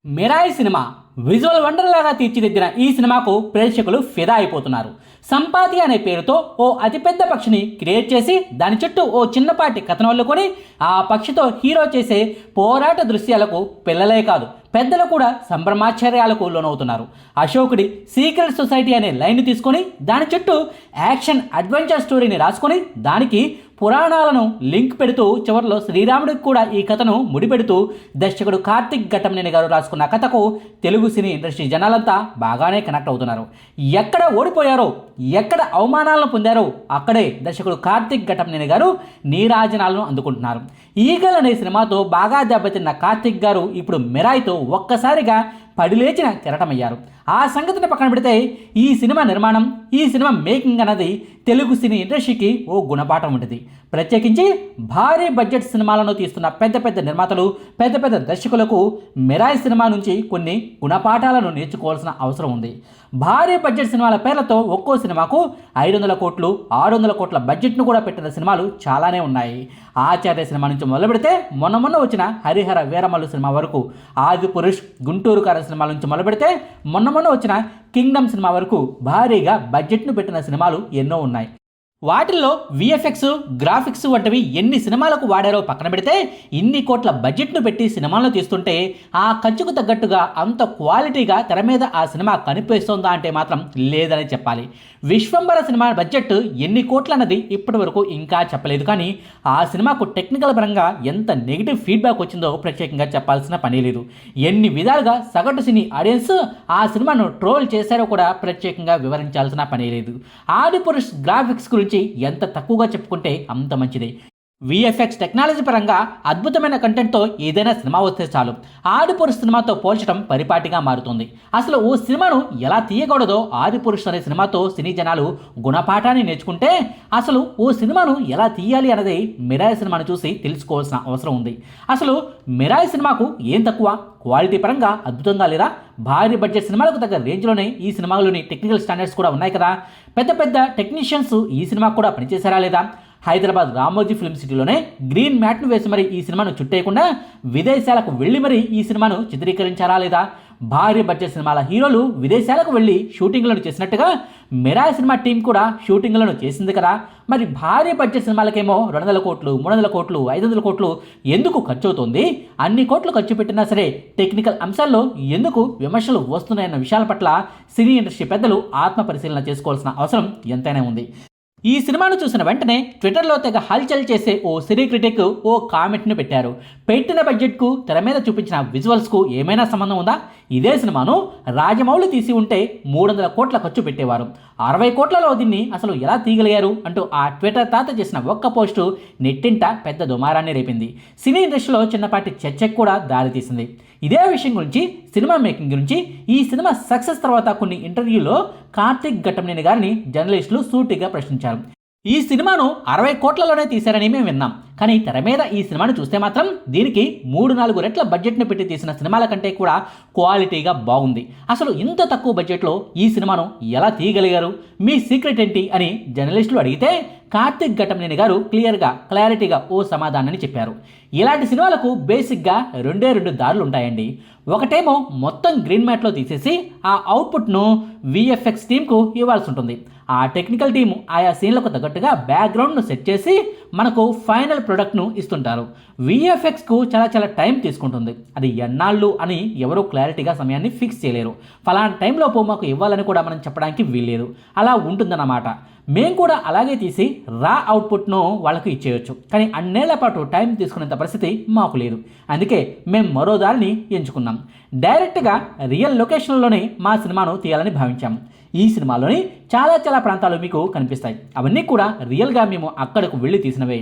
Mirai cinema visual wonder లాగా తీర్చిదిద్దిన ఈ సినిమాకు ప్రేక్షకులు ఫిదా అయిపోతున్నారు. సంపాతి అనే పేరుతో ఓ అతిపెద్ద పక్షిని క్రియేట్ చేసి దాని చుట్టూ ఓ చిన్నపాటి కథనం అల్లుకొని ఆ పక్షితో హీరో చేసే పోరాట దృశ్యాలకు పిల్లలే కాదు పెద్దలు కూడా సంభ్రమాశ్చర్యాలకు లోనవుతున్నారు. అశోకుడి సీక్రెట్ సొసైటీ అనే లైన్ తీసుకొని దాని చుట్టూ యాక్షన్ అడ్వెంచర్ స్టోరీని రాసుకొని దానికి పురాణాలను లింక్ పెడుతూ చివరిలో శ్రీరాముడికి కూడా ఈ కథను ముడిపెడుతూ దర్శకుడు కార్తిక్ ఘట్టమనేని గారు రాసుకున్న కథకు తెలుగు సినీ ఇండస్ట్రీ జనాలంతా బాగానే కనెక్ట్ అవుతున్నారు. ఎక్కడ ఓడిపోయారో ఎక్కడ అవమానాలను పొందారో అక్కడే దర్శకుడు కార్తిక్ ఘట్టమనేని గారు నీరాజనాలను అందుకుంటున్నారు. ఈగల్ అనే సినిమాతో బాగా దెబ్బతిన్న కార్తిక్ గారు ఇప్పుడు మిరాయితో ఒక్కసారిగా పడిలేచిన కెరటమయ్యారు. ఆ సంగతిని పక్కన పెడితే ఈ సినిమా నిర్మాణం ఈ సినిమా మేకింగ్ అన్నది తెలుగు సినీ ఇండస్ట్రీకి ఓ గుణపాఠం ఉంటుంది. ప్రత్యేకించి భారీ బడ్జెట్ సినిమాలను తీస్తున్న పెద్ద పెద్ద నిర్మాతలు పెద్ద పెద్ద దర్శకులకు మిరాయి సినిమా నుంచి కొన్ని గుణపాఠాలను నేర్చుకోవాల్సిన అవసరం ఉంది. భారీ బడ్జెట్ సినిమాల పేర్లతో ఒక్కో సినిమాకు 500 కోట్లు 600 కోట్ల బడ్జెట్ను కూడా పెట్టిన సినిమాలు చాలానే ఉన్నాయి. ఆచార్య సినిమా నుంచి మొదలు పెడితే మొన్న వచ్చిన హరిహర వీరమల్లు సినిమా వరకు, ఆది పురుష్ గుంటూరు కార సినిమాల నుంచి మొదలు పెడితే మొన్న వచ్చిన కింగ్డమ్ సినిమా వరకు భారీగా బడ్జెట్ను పెట్టిన సినిమాలు ఎన్నో ఉన్నాయి. వాటిల్లో విఎఫ్ఎక్స్ గ్రాఫిక్స్ వంటివి ఎన్ని సినిమాలకు వాడారో పక్కన పెడితే ఇన్ని కోట్ల బడ్జెట్ను పెట్టి సినిమాలను తీస్తుంటే ఆ ఖర్చుకు తగ్గట్టుగా అంత క్వాలిటీగా తెర మీద ఆ సినిమా కనిపిస్తుందా అంటే మాత్రం లేదని చెప్పాలి. విశ్వంబర సినిమా బడ్జెట్ ఎన్ని కోట్లు అన్నది ఇప్పటి వరకు ఇంకా చెప్పలేదు. కానీ ఆ సినిమాకు టెక్నికల్ పరంగా ఎంత నెగిటివ్ ఫీడ్బ్యాక్ వచ్చిందో ప్రత్యేకంగా చెప్పాల్సిన పని లేదు. ఎన్ని విధాలుగా సగటు సినీ ఆడియన్స్ ఆ సినిమాను ట్రోల్ చేశారో కూడా ప్రత్యేకంగా వివరించాల్సిన పని లేదు. ఆది పురుష్ గ్రాఫిక్స్ గురించి ఎంత తక్కువగా చెప్పుకుంటే అంత మంచిదే. విఎఫ్ఎక్స్ టెక్నాలజీ పరంగా అద్భుతమైన కంటెంట్తో ఏదైనా సినిమా వస్తే చాలు ఆదిపురుష్ సినిమాతో పోల్చడం పరిపాటిగా మారుతుంది. అసలు ఓ సినిమాను ఎలా తీయకూడదో ఆదిపురుష్ అనే సినిమాతో సినీ జనాలు గుణపాఠాన్ని నేర్చుకుంటే అసలు ఓ సినిమాను ఎలా తీయాలి అన్నది మిరాయి సినిమాను చూసి తెలుసుకోవాల్సిన అవసరం ఉంది. అసలు మిరాయి సినిమాకు ఏం తక్కువ? క్వాలిటీ పరంగా అద్భుతంగా లేదా? భారీ బడ్జెట్ సినిమాలకు తగ్గ రేంజ్లోనే ఈ సినిమాలోని టెక్నికల్ స్టాండర్డ్స్ కూడా ఉన్నాయి కదా. పెద్ద పెద్ద టెక్నీషియన్స్ ఈ సినిమాకు కూడా పనిచేశారా లేదా? హైదరాబాద్ రామోజీ ఫిల్మ్ సిటీలోనే గ్రీన్ మ్యాట్ను వేసి మరి ఈ సినిమాను చుట్టేయకుండా విదేశాలకు వెళ్ళి మరి ఈ సినిమాను చిత్రీకరించారా లేదా? భారీ బడ్జెట్ సినిమాల హీరోలు విదేశాలకు వెళ్ళి షూటింగ్లను చేసినట్టుగా మిరాయి సినిమా టీం కూడా షూటింగ్లను చేసింది కదా. మరి భారీ బడ్జెట్ సినిమాలకేమో 200 కోట్లు 300 కోట్లు 500 కోట్లు ఎందుకు ఖర్చు అవుతుంది? అన్ని కోట్లు ఖర్చు పెట్టినా సరే టెక్నికల్ అంశాల్లో ఎందుకు విమర్శలు వస్తున్నాయన్న విషయాల పట్ల సినీ ఇండస్ట్రీ పెద్దలు ఆత్మ పరిశీలన చేసుకోవాల్సిన అవసరం ఎంతైనా ఉంది. ఈ సినిమాను చూసిన వెంటనే ట్విట్టర్లో తెగ హల్చల్ చేసే ఓ సినీ క్రిటిక్ ఓ కామెంట్ను పెట్టారు. పెట్టిన బడ్జెట్కు తెర మీద చూపించిన విజువల్స్కు ఏమైనా సంబంధం ఉందా? ఇదే సినిమాను రాజమౌళి తీసి ఉంటే 300 కోట్ల ఖర్చు పెట్టేవారు. 60 కోట్లలో దీన్ని అసలు ఎలా తీయగలిగారు అంటూ ఆ ట్విట్టర్ తాత చేసిన ఒక్క పోస్టు నెట్టింట పెద్ద దుమారాన్ని రేపింది. సినీ ఇండస్ట్రీలో చిన్నపాటి చర్చకు కూడా దారితీసింది. ఇదే విషయం గురించి సినిమా మేకింగ్ గురించి ఈ సినిమా సక్సెస్ తర్వాత కొన్ని ఇంటర్వ్యూలో కార్తిక్ ఘట్టమనేని గారిని జర్నలిస్టులు సూటిగా ప్రశ్నించారు. ఈ సినిమాను 60 కోట్లలోనే తీశారని మేము విన్నాం, కానీ తెర మీద ఈ సినిమాను చూస్తే మాత్రం దీనికి 3-4 రెట్ల బడ్జెట్ను పెట్టి తీసిన సినిమాల కంటే కూడా క్వాలిటీగా బాగుంది. అసలు ఇంత తక్కువ బడ్జెట్లో ఈ సినిమాను ఎలా తీయగలిగారు? మీ సీక్రెట్ ఏంటి అని జర్నలిస్టులు అడిగితే కార్తిక్ ఘట్టమనేని గారు క్లారిటీగా ఓ సమాధానాన్ని చెప్పారు. ఇలాంటి సినిమాలకు బేసిక్గా రెండు దారులు ఉంటాయండి. ఒకటేమో మొత్తం గ్రీన్ మ్యాట్లో తీసేసి ఆ అవుట్పుట్ను విఎఫ్ఎక్స్ టీంకు ఇవ్వాల్సి ఉంటుంది. ఆ టెక్నికల్ టీము ఆయా సీన్లకు తగ్గట్టుగా బ్యాక్గ్రౌండ్ను సెట్ చేసి మనకు ఫైనల్ ప్రొడక్ట్ను ఇస్తుంటారు. విఎఫ్ఎక్స్కు చాలా టైం తీసుకుంటుంది. అది ఎన్నాళ్ళు అని ఎవరూ క్లారిటీగా సమయాన్ని ఫిక్స్ చేయలేరు. ఫలానా టైంలోపు మాకు ఇవ్వాలని కూడా మనం చెప్పడానికి వీల్లేదు. అలా ఉంటుందన్నమాట. మేము కూడా అలాగే తీసి రా అవుట్పుట్ను వాళ్ళకు ఇచ్చేయచ్చు, కానీ అన్నేళ్ల పాటు టైం తీసుకునేంత పరిస్థితి మాకు లేదు. అందుకే మేము మరో దారిని ఎంచుకున్నాం. డైరెక్ట్గా రియల్ లొకేషన్లోనే మా సినిమాను తీయాలని భావించాము. ఈ సినిమాలోని చాలా ప్రాంతాలు మీకు కనిపిస్తాయి. అవన్నీ కూడా రియల్గా మేము అక్కడకు వెళ్ళి తీసినవే.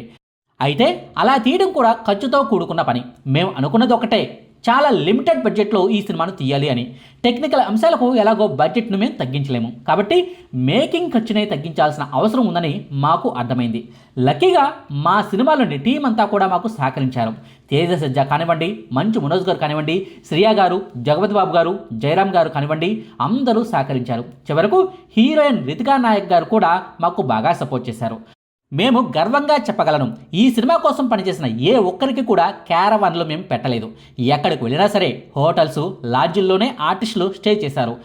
అయితే అలా తీయడం కూడా ఖర్చుతో కూడుకున్న పని. మేము అనుకున్నది ఒకటే, చాలా లిమిటెడ్ బడ్జెట్లో ఈ సినిమాను తీయాలి అని. టెక్నికల్ అంశాలకు ఎలాగో బడ్జెట్ను మేము తగ్గించలేము, కాబట్టి మేకింగ్ ఖర్చునే తగ్గించాల్సిన అవసరం ఉందని మాకు అర్థమైంది. లక్కీగా మా సినిమాలోని టీం అంతా కూడా మాకు సహకరించారు. తేజ సజ్జా కానివ్వండి, మంచు మనోజ్ గారు కానివ్వండి, శ్రియా గారు, జగపతి బాబు గారు, జయరామ్ గారు కానివ్వండి, అందరూ సహకరించారు. చివరకు హీరోయిన్ రితికా నాయక్ గారు కూడా మాకు బాగా సపోర్ట్ చేశారు. మేము గర్వంగా చెప్పగలను, ఈ సినిమా కోసం పనిచేసిన ఏ ఒక్కరికి కూడా క్యారవాన్లు మేము పెట్టలేదు. ఎక్కడికి వెళ్ళినా సరే హోటల్స్, లాడ్జిల్లోనే ఆర్టిస్టులు స్టే చేశారు.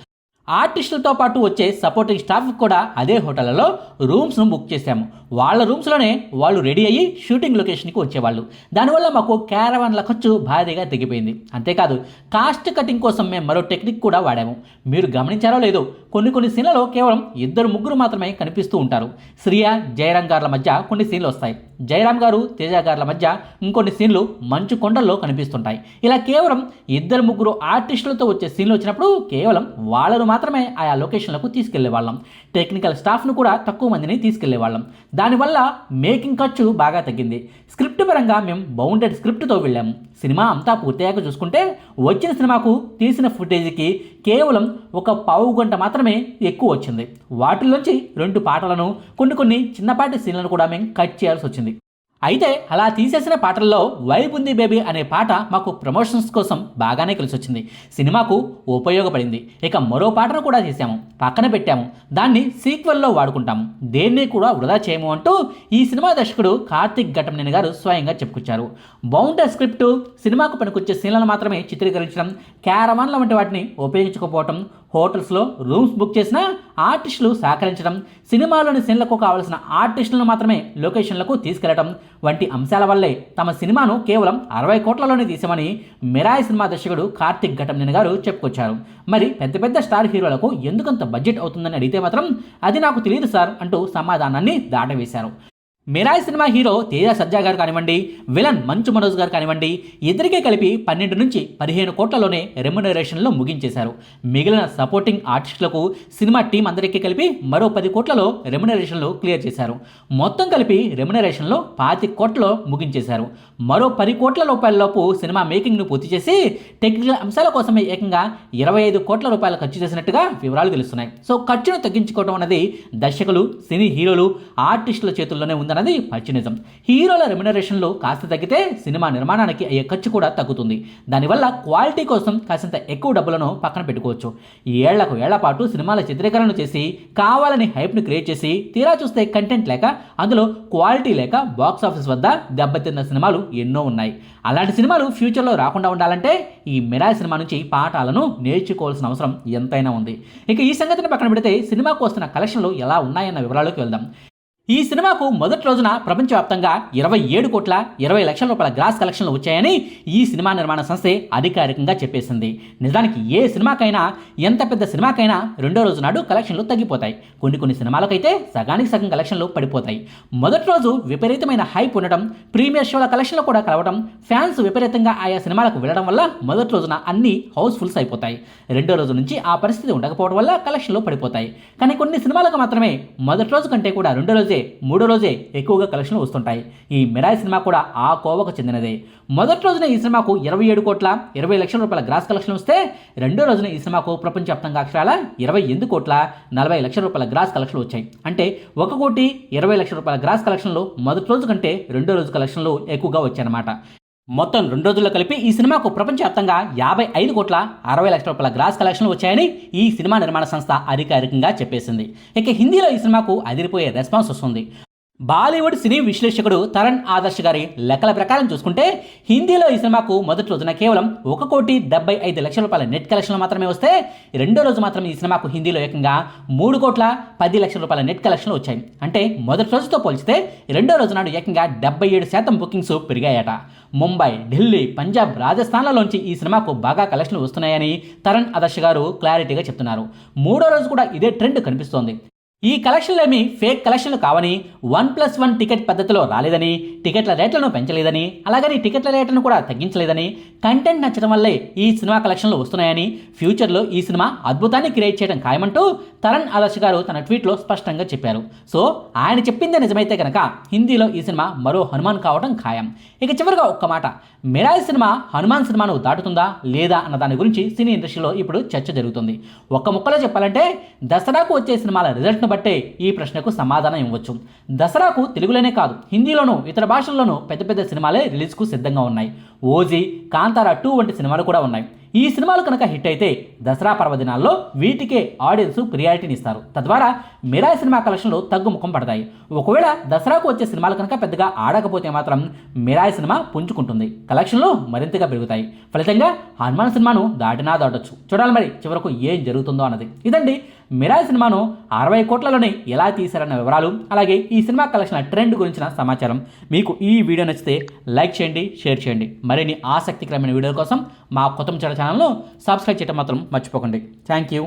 ఆర్టిస్టులతో పాటు వచ్చే సపోర్టింగ్ స్టాఫ్ కూడా అదే హోటళ్లలో రూమ్స్ను బుక్ చేశాము. వాళ్ళ రూమ్స్లోనే వాళ్ళు రెడీ అయ్యి షూటింగ్ లొకేషన్కి వచ్చేవాళ్ళు. దానివల్ల మాకు క్యారవాన్ల ఖర్చు భారీగా తగ్గిపోయింది. అంతేకాదు, కాస్ట్ కటింగ్ కోసం మేము మరో టెక్నిక్ కూడా వాడాము. మీరు గమనించారో లేదో, కొన్ని సీన్లలో కేవలం 2-3 మాత్రమే కనిపిస్తూ ఉంటారు. శ్రియా, జయరాం గారుల మధ్య కొన్ని సీన్లు వస్తాయి. జయరాం గారు, తేజ గారుల మధ్య ఇంకొన్ని సీన్లు మంచు కొండల్లో కనిపిస్తుంటాయి. ఇలా కేవలం 2-3 ఆర్టిస్టులతో వచ్చే సీన్లు వచ్చినప్పుడు కేవలం వాళ్ళను మాత్రమే ఆయా లొకేషన్లకు తీసుకెళ్లే వాళ్ళం. టెక్నికల్ స్టాఫ్ను కూడా తక్కువ మందిని తీసుకెళ్లే వాళ్ళం. దానివల్ల మేకింగ్ ఖర్చు బాగా తగ్గింది. స్క్రిప్ట్ పరంగా మేము బౌండెడ్ స్క్రిప్ట్తో వెళ్ళాము. సినిమా అంతా పూర్తయ్యాక చూసుకుంటే వచ్చిన సినిమాకు తీసిన ఫుటేజ్కి కేవలం 1 గంట మాత్రమే ఎక్కువ వచ్చింది. వాటిల్లోంచి 2 పాటలను, కొన్ని చిన్నపాటి సీన్లను కూడా మేము కట్ చేయాల్సి వచ్చింది. అయితే అలా తీసేసిన పాటల్లో వైబ్ ఉంది బేబీ అనే పాట మాకు ప్రమోషన్స్ కోసం బాగానే కలిసి వచ్చింది. సినిమాకు ఉపయోగపడింది. ఇక మరో పాటను కూడా తీసాము, పక్కన పెట్టాము. దాన్ని సీక్వెల్లో వాడుకుంటాము. దేన్ని కూడా వృధా చేయము అంటూ ఈ సినిమా దర్శకుడు కార్తిక్ ఘటమనేని గారు స్వయంగా చెప్పుకొచ్చారు. బౌండెడ్ స్క్రిప్ట్, సినిమాకు పనికొచ్చే సీన్లను మాత్రమే చిత్రీకరించడం, క్యారవాన్ల వంటి వాటిని ఉపయోగించకపోవటం, హోటల్స్లో రూమ్స్ బుక్ చేసిన ఆర్టిస్టులు సహకరించడం, సినిమాలోని సీన్లకు కావలసిన ఆర్టిస్టులను మాత్రమే లొకేషన్లకు తీసుకెళ్లడం వంటి అంశాల వల్లే తమ సినిమాను కేవలం 60 కోట్లలోనే తీసామని మిరాయి సినిమా దర్శకుడు కార్తిక్ ఘటమనేని గారు చెప్పుకొచ్చారు. మరి పెద్ద స్టార్ హీరోలకు ఎందుకంత బడ్జెట్ అవుతుందని అడిగితే మాత్రం అది నాకు తెలియదు సార్ అంటూ సమాధానాన్ని దాటవేశారు. మిరాయి సినిమా హీరో తేజ సజ్జా గారు కానివ్వండి, విలన్ మంచు మనోజ్ గారు కానివ్వండి, ఇద్దరికే కలిపి 12 నుంచి 15 కోట్లలోనే రెమ్యునరేషన్లో ముగించేశారు. మిగిలిన సపోర్టింగ్ ఆర్టిస్టులకు, సినిమా టీం అందరికీ కలిపి మరో 10 కోట్లలో రెమ్యునరేషన్లు క్లియర్ చేశారు. మొత్తం కలిపి రెమ్యునరేషన్లో 25 కోట్లలో ముగించేశారు. మరో 10 కోట్ల రూపాయలలోపు సినిమా మేకింగ్ను పూర్తి చేసి టెక్నికల్ అంశాల కోసమే ఏకంగా 25 కోట్ల రూపాయలు ఖర్చు చేసినట్టుగా వివరాలు తెలుస్తున్నాయి. సో ఖర్చును తగ్గించుకోవడం అనేది దర్శకులు, సినీ హీరోలు, ఆర్టిస్టుల చేతుల్లోనే ఉంది అన్నది పచ్చి నిజం. హీరోల రెమ్యునరేషన్లు కాస్త తగ్గితే సినిమా నిర్మాణానికి అయ్యే ఖర్చు కూడా తగ్గుతుంది. దానివల్ల క్వాలిటీ కోసం కాసింత ఎక్కువ డబ్బులను పక్కన పెట్టుకోవచ్చు. ఏళ్ల పాటు సినిమాల చిత్రీకరణలు చేసి కావాలని హైప్ను క్రియేట్ చేసి తీరా చూస్తే కంటెంట్ లేక, అందులో క్వాలిటీ లేక బాక్స్ ఆఫీస్ వద్ద దెబ్బతిన్న సినిమాలు ఎన్నో ఉన్నాయి. అలాంటి సినిమాలు ఫ్యూచర్లో రాకుండా ఉండాలంటే ఈ మిరాయి సినిమా నుంచి పాఠాలను నేర్చుకోవాల్సిన అవసరం ఎంతైనా ఉంది. ఇక ఈ సంగతిని పక్కన పెడితే సినిమాకు వస్తున్న కలెక్షన్లు ఎలా ఉన్నాయన్న వివరాల్లోకి వెళ్దాం. ఈ సినిమాకు మొదటి రోజున ప్రపంచవ్యాప్తంగా 27 కోట్ల 20 లక్షల రూపాయల గ్రాస్ కలెక్షన్లు వచ్చాయని ఈ సినిమా నిర్మాణ సంస్థే అధికారికంగా చెప్పేసింది. నిజానికి ఏ సినిమాకైనా, ఎంత పెద్ద సినిమాకైనా రెండో రోజు నాడు కలెక్షన్లు తగ్గిపోతాయి. కొన్ని సినిమాలకైతే సగానికి సగం కలెక్షన్లు పడిపోతాయి. మొదటి రోజు విపరీతమైన హైప్ ఉండటం, ప్రీమియర్ షోల కలెక్షన్లు కూడా కలవడం, ఫ్యాన్స్ విపరీతంగా ఆయా సినిమాలకు వెళ్ళడం వల్ల మొదటి రోజున అన్ని హౌస్ఫుల్స్ అయిపోతాయి. రెండో రోజు నుంచి ఆ పరిస్థితి ఉండకపోవడం వల్ల కలెక్షన్లు పడిపోతాయి. కానీ కొన్ని సినిమాలకు మాత్రమే మొదటి రోజు కంటే కూడా రెండో రోజు మూడో రోజే ఎక్కువగా కలెక్షన్లు వస్తుంటాయి. ఈ మిరాయి సినిమా కూడా ఆ కోవకు చెందినదే. మొదటి రోజున ఈ సినిమాకు 27 కోట్ల 20 లక్షల రూపాయల గ్రాస్ కలెక్షన్ వస్తే రెండో రోజున ఈ సినిమాకు ప్రపంచవ్యాప్తంగా అక్షరాల 28 కోట్ల 40 లక్షల రూపాయల గ్రాస్ కలెక్షన్లు వచ్చాయి. అంటే 1 కోటి 20 లక్షల రూపాయల గ్రాస్ కలెక్షన్లు మొదటి రోజు కంటే రెండో రోజు కలెక్షన్లు ఎక్కువగా వచ్చాయన్నమాట. మొత్తం 2 రోజుల్లో కలిపి ఈ సినిమాకు ప్రపంచవ్యాప్తంగా 55 కోట్ల 60 లక్షల రూపాయల గ్రాస్ కలెక్షన్లు వచ్చాయని ఈ సినిమా నిర్మాణ సంస్థ అధికారికంగా చెప్పేసింది. ఇక హిందీలో ఈ సినిమాకు అదిరిపోయే రెస్పాన్స్ వస్తుంది. బాలీవుడ్ సినీ విశ్లేషకుడు తరణ్ ఆదర్శ్ గారి లెక్కల ప్రకారం చూసుకుంటే హిందీలో ఈ సినిమాకు మొదటి రోజున కేవలం 1 కోటి 75 లక్షల రూపాయల నెట్ కలెక్షన్లు మాత్రమే వస్తే రెండో రోజు మాత్రం ఈ సినిమాకు హిందీలో ఏకంగా 3 కోట్ల 10 లక్షల రూపాయల నెట్ కలెక్షన్లు వచ్చాయి. అంటే మొదటి రోజుతో పోల్చితే రెండో రోజు నాడు ఏకంగా 77% బుకింగ్స్ పెరిగాయట. ముంబై, ఢిల్లీ, పంజాబ్, రాజస్థాన్లలోంచి ఈ సినిమాకు బాగా కలెక్షన్లు వస్తున్నాయని తరణ్ ఆదర్శ్ గారు క్లారిటీగా చెప్తున్నారు. మూడో రోజు కూడా ఇదే ట్రెండ్ కనిపిస్తోంది. ఈ కలెక్షన్లేమీ ఫేక్ కలెక్షన్లు కావని, 1+1 టికెట్ పద్ధతిలో రాలేదని, టికెట్ల రేట్లను పెంచలేదని, అలాగని టికెట్ల రేట్లను కూడా తగ్గించలేదని, కంటెంట్ నచ్చడం వల్లే ఈ సినిమా కలెక్షన్లు వస్తున్నాయని, ఫ్యూచర్లో ఈ సినిమా అద్భుతాన్ని క్రియేట్ చేయడం ఖాయమంటూ తరణ్ ఆదర్శ్ గారు తన ట్వీట్లో స్పష్టంగా చెప్పారు. సో ఆయన చెప్పిందే నిజమైతే కనుక హిందీలో ఈ సినిమా మరో హనుమాన్ కావడం ఖాయం. ఇక చివరిగా ఒక్క మాట, మిరాయి సినిమా హనుమాన్ సినిమాను దాటుతుందా లేదా అన్న దాని గురించి సినీ ఇండస్ట్రీలో ఇప్పుడు చర్చ జరుగుతుంది. ఒక్క ముక్కలో చెప్పాలంటే దసరాకు వచ్చే సినిమాల రిజల్ట్ను బట్టే ఈ ప్రశ్నకు సమాధానం ఇవ్వచ్చు. దసరాకు తెలుగులోనే కాదు, హిందీలోనూ ఇతర భాషల్లోనూ పెద్ద సినిమాలే రిలీజ్కు సిద్ధంగా ఉన్నాయి. ఓజీ, కాంతారా 2 వంటి సినిమాలు కూడా ఉన్నాయి. ఈ సినిమాలు కనుక హిట్ అయితే దసరా పర్వదినాల్లో వీటికే ఆడియన్స్ ప్రియారిటీని ఇస్తారు. తద్వారా మిరాయి సినిమా కలెక్షన్లు తగ్గుముఖం పడతాయి. ఒకవేళ దసరాకు వచ్చే సినిమాలు కనుక పెద్దగా ఆడకపోతే మాత్రం మిరాయి సినిమా పుంజుకుంటుంది, కలెక్షన్లు మరింతగా పెరుగుతాయి. ఫలితంగా హనుమాన్ సినిమాను దాటినా దాటొచ్చు. చూడాలి మరి చివరకు ఏం జరుగుతుందో అన్నది. ఇదండి మిరాయి సినిమాను 60 కోట్లలోనే ఎలా తీశారన్న వివరాలు, అలాగే ఈ సినిమా కలెక్షన్ ట్రెండ్ గురించిన సమాచారం. మీకు ఈ వీడియో నచ్చితే లైక్ చేయండి, షేర్ చేయండి. మరిన్ని ఆసక్తికరమైన వీడియోల కోసం మా కొత్త ఛానల్ను సబ్స్క్రైబ్ చేయడం మాత్రం మర్చిపోకండి. Thank you.